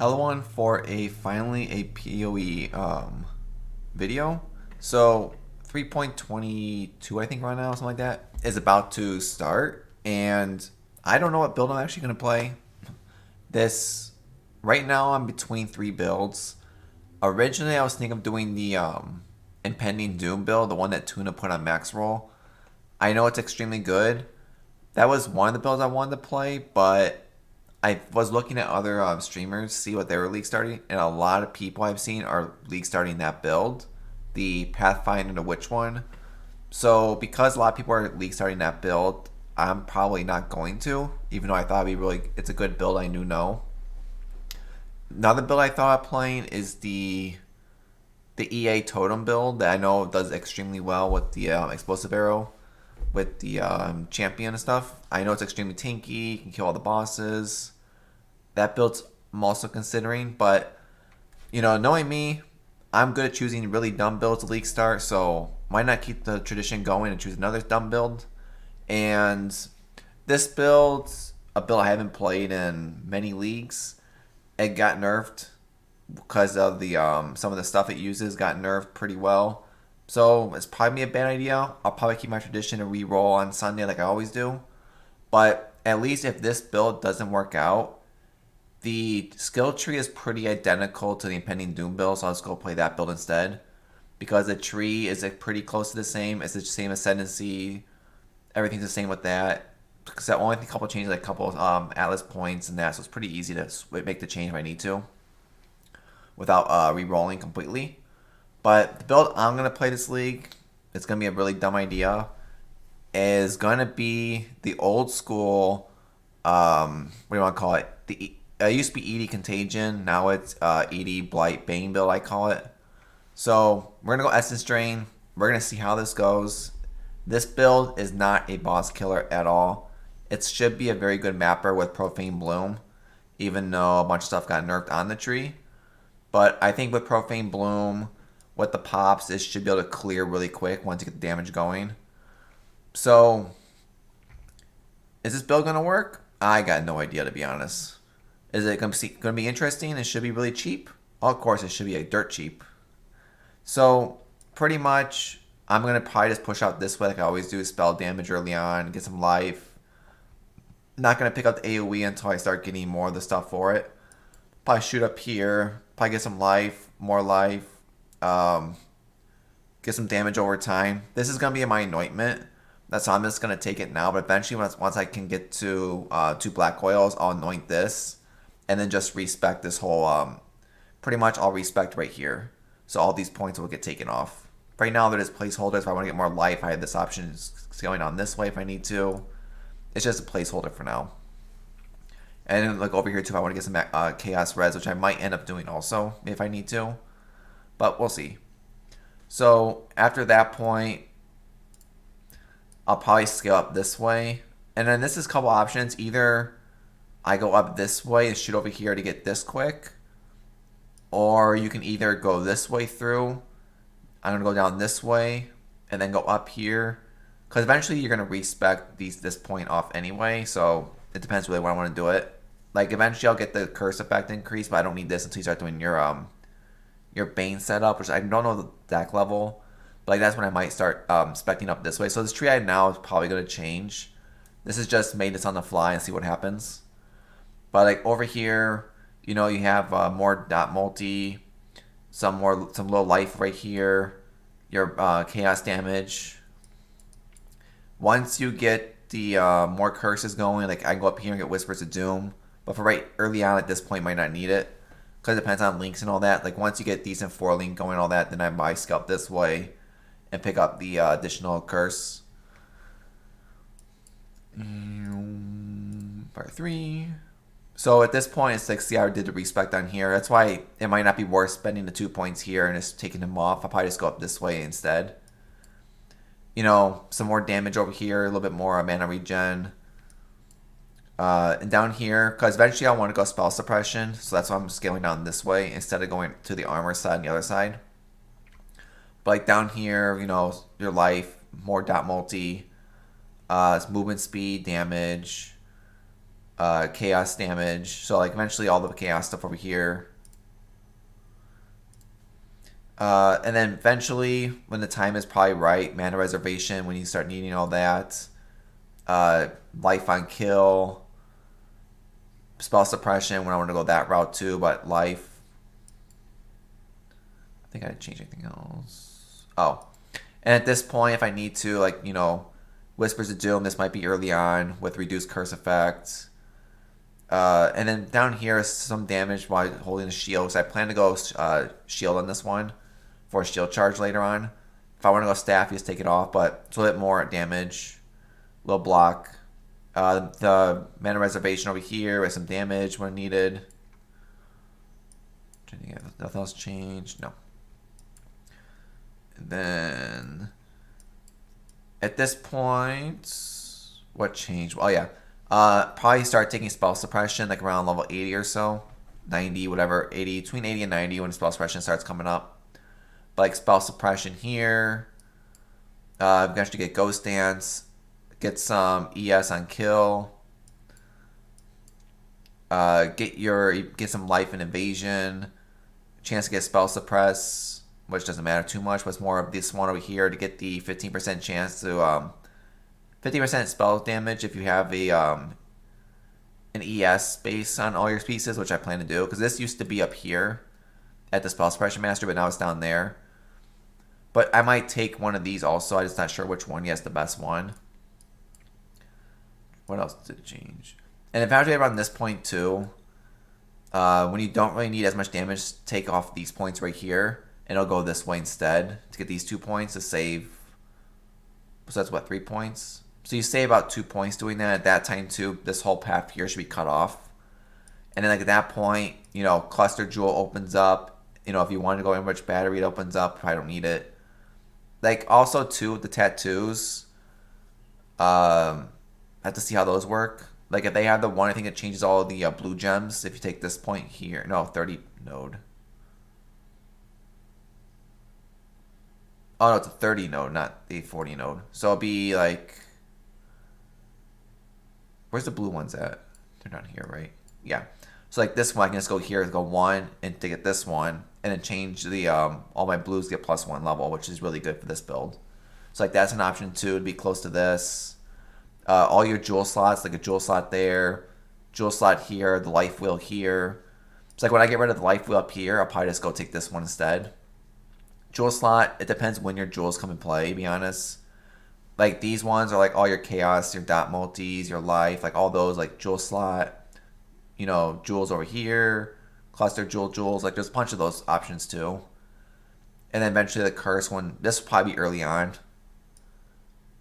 L1 for finally a POE video. So 3.22 I think right now, something like that, is about to start, and I don't know what build I'm actually gonna play. This right now I'm between three builds. Originally I was thinking of doing the impending doom build, the one that Tuna put on max roll. I know it's extremely good. That was one of the builds I wanted to play, but I was looking at other streamers, see what they were league starting, and a lot of people I've seen are league starting that build, the Pathfinder to which one. So because a lot of people are league starting that build, I'm probably not going to, even though I thought it's a good build. I knew no. Another build I thought of playing is the EA Totem build that I know does extremely well with the explosive arrow, with the champion and stuff. I know it's extremely tanky, you can kill all the bosses. That build I'm also considering, but knowing me, I'm good at choosing really dumb builds to league start, so why not keep the tradition going and choose another dumb build? And this build, a build I haven't played in many leagues, it got nerfed because of the some of the stuff it uses got nerfed pretty well. So it's probably a bad idea. I'll probably keep my tradition and re-roll on Sunday like I always do. But at least if this build doesn't work out, the skill tree is pretty identical to the impending doom build, so I'll just go play that build instead. Because the tree is pretty close to the same. It's the same ascendancy. Everything's the same with that. Because that only couple changes, like a couple Atlas points and that, so it's pretty easy to make the change if I need to, without re-rolling completely. But the build I'm gonna play this league, it's gonna be a really dumb idea, is gonna be the old school. What do you want to call it? It used to be Edie Contagion. Now it's Edie Blight Bane build. I call it. So we're gonna go Essence Drain. We're gonna see how this goes. This build is not a boss killer at all. It should be a very good mapper with Profane Bloom, even though a bunch of stuff got nerfed on the tree. But I think with Profane Bloom, with the pops, it should be able to clear really quick once you get the damage going. So, is this build going to work? I got no idea, to be honest. Is it going to be interesting? It should be really cheap. Well, of course, it should be dirt cheap. So, pretty much, I'm going to probably just push out this way like I always do. Spell damage early on, get some life. Not going to pick up the AoE until I start getting more of the stuff for it. Probably shoot up here. Probably get some life, more life. Get some damage over time. This is going to be my anointment. That's why I'm just going to take it now. But eventually, once I can get to 2 black oils, I'll anoint this. And then just respect this whole, pretty much I'll respect right here. So all these points will get taken off. Right now, they're just placeholders. If I want to get more life, I have this option going on this way if I need to. It's just a placeholder for now. And then look over here too, I want to get some Chaos Res, which I might end up doing also if I need to. But we'll see. So after that point, I'll probably scale up this way. And then this is a couple options. Either I go up this way and shoot over here to get this quick. Or you can either go this way through. I'm going to go down this way and then go up here. Because eventually you're going to respec this point off anyway. So it depends really when I want to do it. Like eventually I'll get the curse effect increase, but I don't need this until you start doing your Bane setup, which I don't know the deck level. But like that's when I might start specking up this way. So this tree I have now is probably going to change. This is just made this on the fly and see what happens. But like over here, you have more dot multi, some low life right here, your chaos damage. Once you get the more curses going, like I can go up here and get Whispers of Doom. But for right early on at this point, might not need it. Because it depends on links and all that. Like once you get decent 4 link going and all that, then I buy scalp this way and pick up the additional curse. Part 3. So at this point, it's like, see, I did the respect on here. That's why it might not be worth spending the 2 points here and just taking them off. I'll probably just go up this way instead. Some more damage over here, a little bit more mana regen. And down here, because eventually I want to go spell suppression, so that's why I'm scaling down this way instead of going to the armor side and the other side. But like down here, your life, more dot multi, it's movement speed, damage, chaos damage. So like eventually all the chaos stuff over here. And then eventually, when the time is probably right, mana reservation, when you start needing all that. Life on kill. Spell suppression when I want to go that route too, but life. I think I didn't change anything else. Oh. And at this point, if I need to, like, you know, Whispers of Doom, this might be early on with reduced curse effect. And then down here is some damage while holding a shield. So I plan to go shield on this one for a shield charge later on. If I want to go staff, you just take it off, but it's a little bit more damage. Little block. The mana reservation over here with some damage when needed. Nothing else changed? No. And then at this point, what changed? Oh yeah, probably start taking spell suppression like around level 80 or so, 90, whatever, 80, between 80 and 90 when spell suppression starts coming up. But like spell suppression here, eventually get Ghost Dance, get some ES on kill, get some life and evasion, chance to get spell suppress, which doesn't matter too much, but it's more of this one over here to get the 15% chance to 50% spell damage if you have a an ES base on all your pieces, which I plan to do because this used to be up here at the spell suppression master, but now it's down there. But I might take one of these also. I'm just not sure which one. Yes, the best one. What else did change? And evaluate around this point too. When you don't really need as much damage, take off these points right here. And it'll go this way instead to get these 2 points to save. So that's what, 3 points? So you save about 2 points doing that. At that time too, this whole path here should be cut off. And then like at that point, you know, Cluster Jewel opens up. You know, if you want to go Enrich Battery, it opens up. I don't need it. Like also too, the tattoos. I have to see how those work. Like if they have the one, I think it changes all the blue gems. If you take this point here, no, 30 node. Oh no, it's a 30 node, not the 40 node. So it'll be like, where's the blue ones at? They're down here, right? Yeah. So like this one, I can just go here, go 1, and to get this one, and then change the all my blues get +1 level, which is really good for this build. So like that's an option too. It'd be close to this. All your jewel slots, like a jewel slot there, jewel slot here, the life wheel here. So like when I get rid of the life wheel up here, I'll probably just go take this one instead. Jewel slot, it depends when your jewels come in play, to be honest. Like these ones are like all your chaos, your dot multis, your life, like all those like jewel slot, you know, jewels over here, cluster jewels, like there's a bunch of those options too. And then eventually the curse one, this will probably be early on.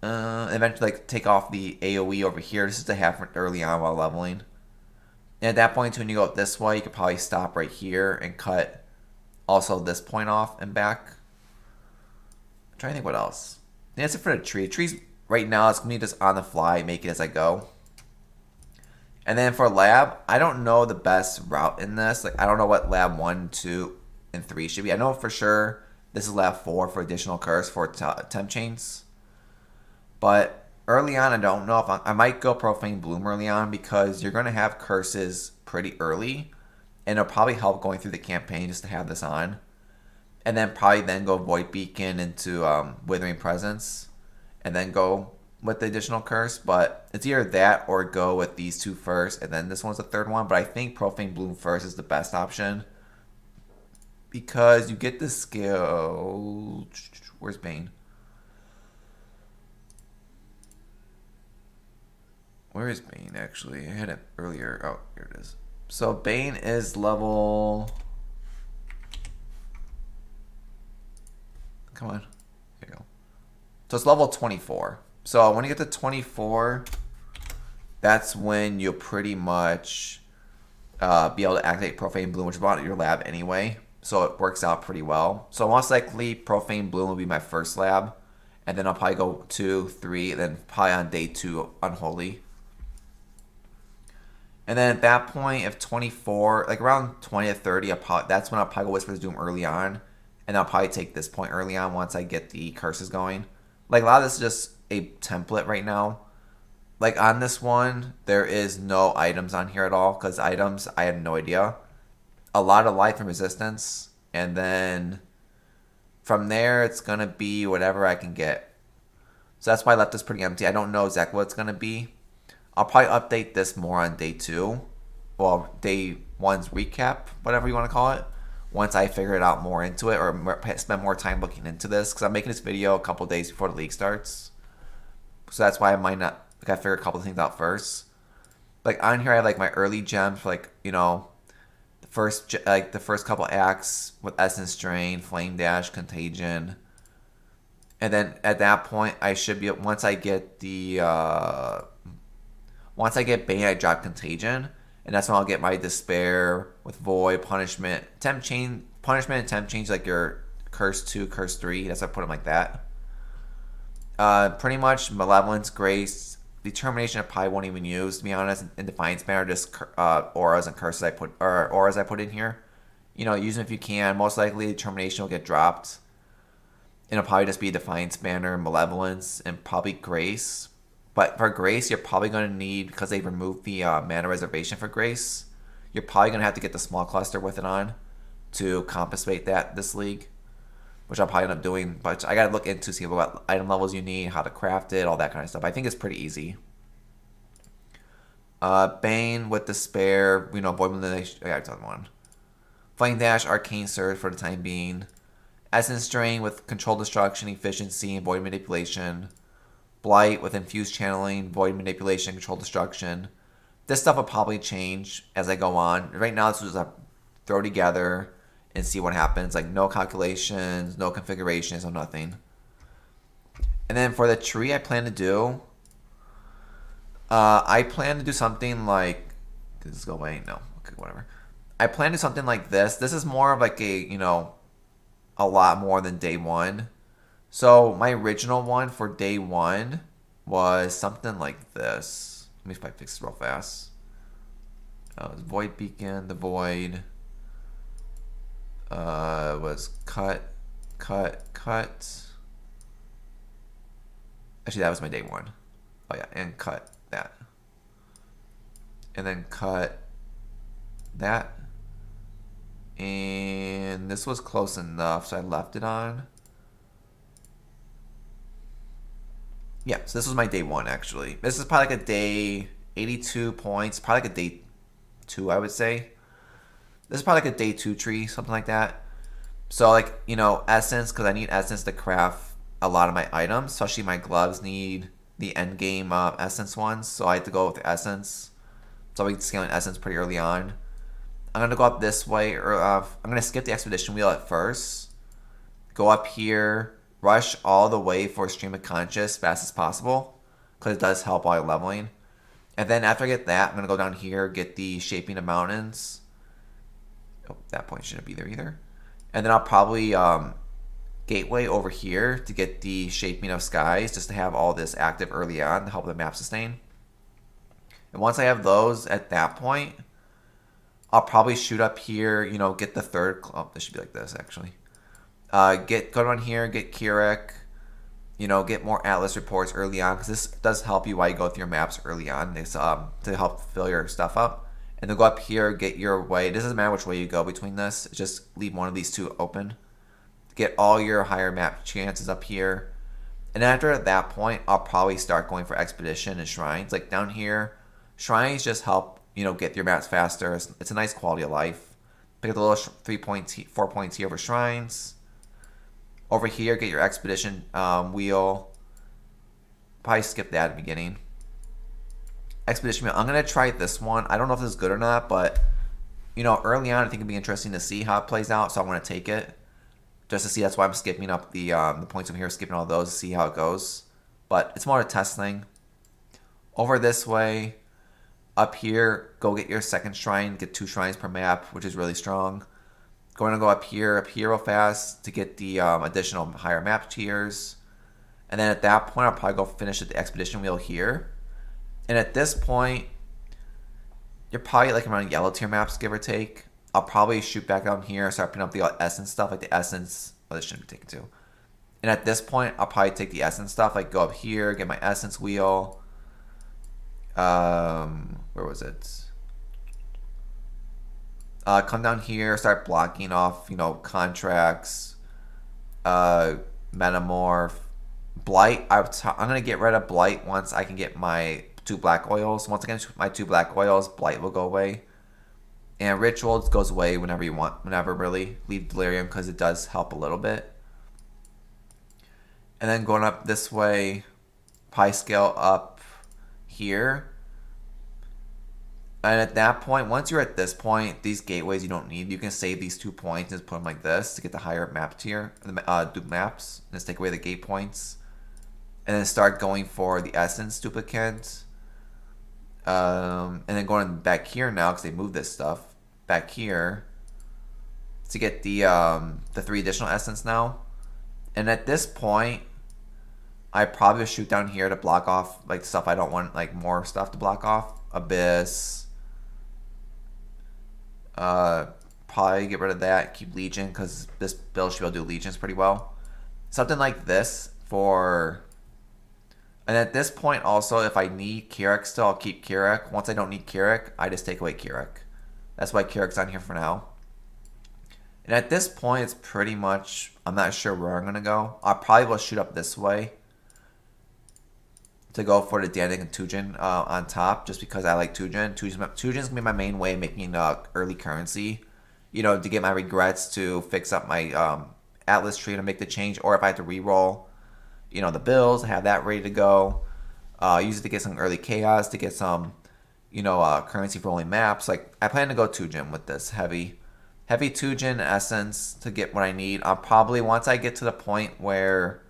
Eventually like take off the AoE over here. This is to have early on while leveling. And at that point, when you go this way, you could probably stop right here and cut also this point off and back. I'm trying to think what else. And that's it for the tree. Trees right now, it's going to be just on the fly, make it as I go. And then for lab, I don't know the best route in this. Like I don't know what lab 1, 2, and 3 should be. I know for sure this is lab 4 for additional curse for temp chains. But early on, I don't know if I might go Profane Bloom early on because you're going to have curses pretty early. And it'll probably help going through the campaign just to have this on. And then probably then go Void Beacon into Withering Presence. And then go with the additional curse. But it's either that or go with these two first. And then this one's the third one. But I think Profane Bloom first is the best option. Because you get the skill... Where's Bane? Where is Bane, actually? I had it earlier. Oh, here it is. So, Bane is level... Come on. Here you go. So, it's level 24. So, when you get to 24, that's when you'll pretty much be able to activate Profane Bloom, which is about your lab anyway. So, it works out pretty well. So, most likely, Profane Bloom will be my first lab. And then I'll probably go 2, 3, and then probably on day 2, Unholy. And then at that point, if 24, like around 20 to 30, that's when I'll probably go Whispers of Doom early on. And I'll probably take this point early on once I get the curses going. Like a lot of this is just a template right now. like on this one, there is no items on here at all because items, I had no idea. A lot of life and resistance, and then from there, it's gonna be whatever I can get. So that's why I left this pretty empty. I don't know exactly what it's gonna be. I'll probably update this more on day 2. Well, day 1's recap, whatever you want to call it. Once I figure it out more into it or spend more time looking into this. Because I'm making this video a couple days before the league starts. So that's why I might not, like, I figure a couple of things out first. Like on here, I have like my early gems for, like, you know, the first couple acts with Essence Drain, Flame Dash, Contagion. And then at that point, I should be, once I get Bane, I drop Contagion, and that's when I'll get my Despair with Void, Punishment, Temp Chain, Punishment and Temp Change, like your Curse 2, Curse 3. That's why I put them like that. Pretty much Malevolence, Grace, Determination I probably won't even use, to be honest. In Defiance Banner, just auras and curses I put in here. You know, use them if you can. Most likely Determination will get dropped. And it'll probably just be Defiance Banner, Malevolence, and probably Grace. But for Grace, you're probably going to need, because they removed the mana reservation for Grace, you're probably going to have to get the small cluster with it on to compensate that this league, which I'll probably end up doing. But I got to look into see what item levels you need, how to craft it, all that kind of stuff. I think it's pretty easy. Bane with Despair, you know, Void Manipulation. I got one. Flame Dash, Arcane Surge for the time being. Essence Drain with Control Destruction, Efficiency, and Void Manipulation. Blight with Infused Channeling, Void Manipulation, Control Destruction. This stuff will probably change as I go on. Right now, this is just throw together and see what happens. Like, no calculations, no configurations, no nothing. And then for the tree, I plan to do something like... Did this go away? No. Okay, whatever. I plan to do something like this. This is more of like a, you know, a lot more than day 1. So my original one for day 1 was something like this. Let me see if I fix this real fast. It was Void Beacon. The Void was cut. Actually, that was my day 1. Oh yeah, and cut that. And then cut that. And this was close enough, so I left it on. Yeah, so this was my day 1, actually. This is probably like a day 82 points. Probably like a day 2, I would say. This is probably like a day 2 tree, something like that. So, like, you know, Essence, because I need Essence to craft a lot of my items. Especially my gloves need the endgame Essence ones. So I have to go with the Essence. So I'll be scaling Essence pretty early on. I'm going to go up this way. I'm going to skip the Expedition Wheel at first. Go up here. Rush all the way for Stream of Conscious as fast as possible, because it does help while you're leveling. And then after I get that, I'm going to go down here, get the Shaping of Mountains. Oh, that point shouldn't be there either. And then I'll probably Gateway over here to get the Shaping of Skies, just to have all this active early on to help the map sustain. And once I have those at that point, I'll probably shoot up here, you know, get the third... Oh, this should be like this, actually. Go down here, get Kirek, you know, get more Atlas reports early on, because this does help you while you go through your maps early on. This to help fill your stuff up. And then go up here, get your way. This doesn't matter which way you go between this. Just leave one of these 2 open. Get all your higher map chances up here. And after that point, I'll probably start going for Expedition and Shrines. Like down here, Shrines just help, you know, get your maps faster. It's a nice quality of life. Pick up the little 4 points here for Shrines. Over here, get your Expedition wheel. Probably skip that at the beginning. Expedition wheel. I'm going to try this one. I don't know if this is good or not, but, you know, early on, I think it'd be interesting to see how it plays out, so I want to take it. Just to see, that's why I'm skipping up the points over here, skipping all those to see how it goes. But it's more a test thing. Over this way, up here, go get your second shrine. Get 2 shrines per map, which is really strong. Going to go up here real fast to get the additional higher map tiers. And then at that point, I'll probably go finish at the Expedition Wheel here. And at this point, you're probably like around yellow tier maps, give or take. I'll probably shoot back down here, start putting up the Essence stuff, like the Essence. Oh, this shouldn't be taken too. And at this point, I'll probably take the Essence stuff, like go up here, get my Essence Wheel. Where was it? Come down here, start blocking off, contracts, metamorph, blight. I'm gonna get rid of blight once I can get my 2 black oils. Once I get my 2 black oils, blight will go away. And rituals goes away whenever you want, whenever really. Leave delirium because it does help a little bit. And then going up this way, probably scale up here. And at that point, once you're at this point, these gateways you don't need. You can save these 2 points and just put them like this to get the higher map tier, do maps, and just take away the gate points. And then start going for the essence duplicate. And then going back here now, because they moved this stuff, back here, to get the 3 additional essence now. And at this point, I probably shoot down here to block off like stuff I don't want, like more stuff to block off. Abyss. Probably get rid of that. Keep Legion because this build should be able to do Legions pretty well. Something like this for. And at this point also, if I need Kirak still, I'll keep Kirak. Once I don't need Kirak, I just take away Kirak. That's why Kirak's on here for now. And at this point, it's pretty much, I'm not sure where I'm going to go. I probably will shoot up this way to go for the Danik and Tujin on top, just because I like Tujin. Tujin's going to be my main way of making early currency, to get my regrets, to fix up my Atlas tree to make the change, or if I have to reroll, the bills, have that ready to go. Use it to get some early chaos, to get some, currency for only maps. Like, I plan to go Tujin with this heavy Tujin essence to get what I need. I'll probably, once I get to the point where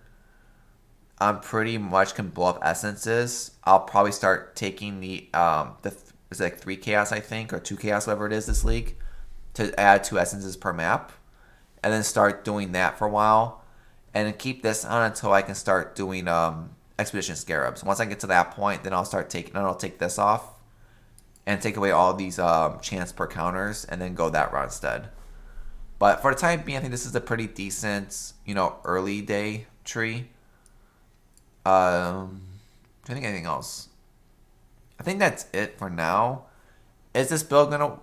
I'm pretty much can blow up essences, I'll probably start taking the it's like 3 chaos I think, or 2 chaos, whatever it is this league, to add 2 essences per map, and then start doing that for a while, and then keep this on until I can start doing expedition scarabs. Once I get to that point, then I'll take this off and take away all these chance per counters, and then go that route instead. But for the time being, I think this is a pretty decent, early day tree. I think anything else. I think that's it for now. Is this build gonna,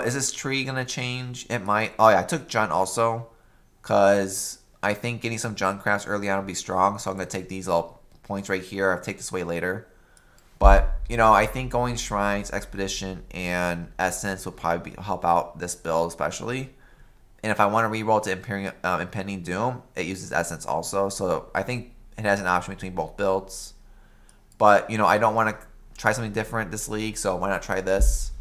is this tree gonna change? It might. Oh yeah, I took Jun also, cause I think getting some Jun crafts early on will be strong. So I'm gonna take these little points right here. I'll take this away later. But I think going shrines, expedition, and essence will probably help out this build especially. And if I want to reroll to impending doom, it uses essence also. So I think it has an option between both builds. But I don't want to try something different this league, so why not try this?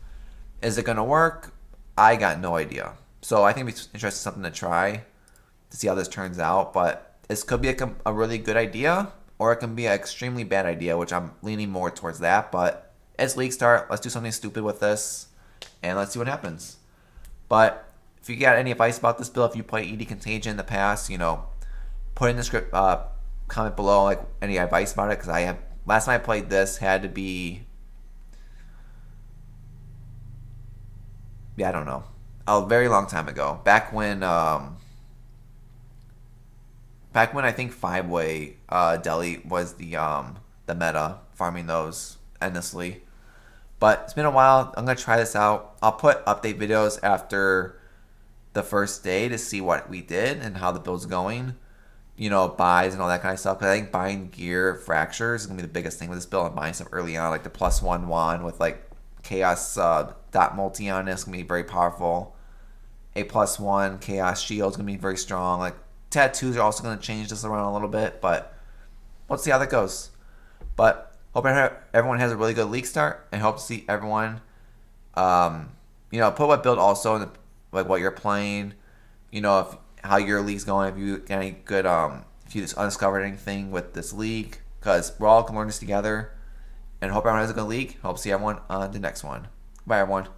Is it gonna work? I got no idea. So I think it's interesting, something to try to see how this turns out. But this could be a really good idea, or it can be an extremely bad idea, which I'm leaning more towards that. But it's league start. Let's do something stupid with this, and let's see what happens. But if you got any advice about this build, if you played ED Contagion in the past, put in the script, comment below, like any advice about it, because last time I played this had to be, I don't know, a very long time ago. Back when I think 5-way Deli was the meta, farming those endlessly. But it's been a while. I'm gonna try this out. I'll put update videos after the first day to see what we did and how the build's going. Buys and all that kind of stuff. Because I think buying gear fractures is gonna be the biggest thing with this build. And buying stuff early on, like the +1 wand with like chaos dot multi on this, gonna be very powerful. A +1 chaos shield is gonna be very strong. Like tattoos are also gonna change this around a little bit, but let's see how that goes. But hope everyone has a really good league start, and hope to see everyone. Put what build also in like what you're playing. How your league's going. If you got any good, if you just undiscovered anything with this league, because we're all gonna learn this together. And hope everyone has a good league. Hope to see everyone on the next one. Bye, everyone.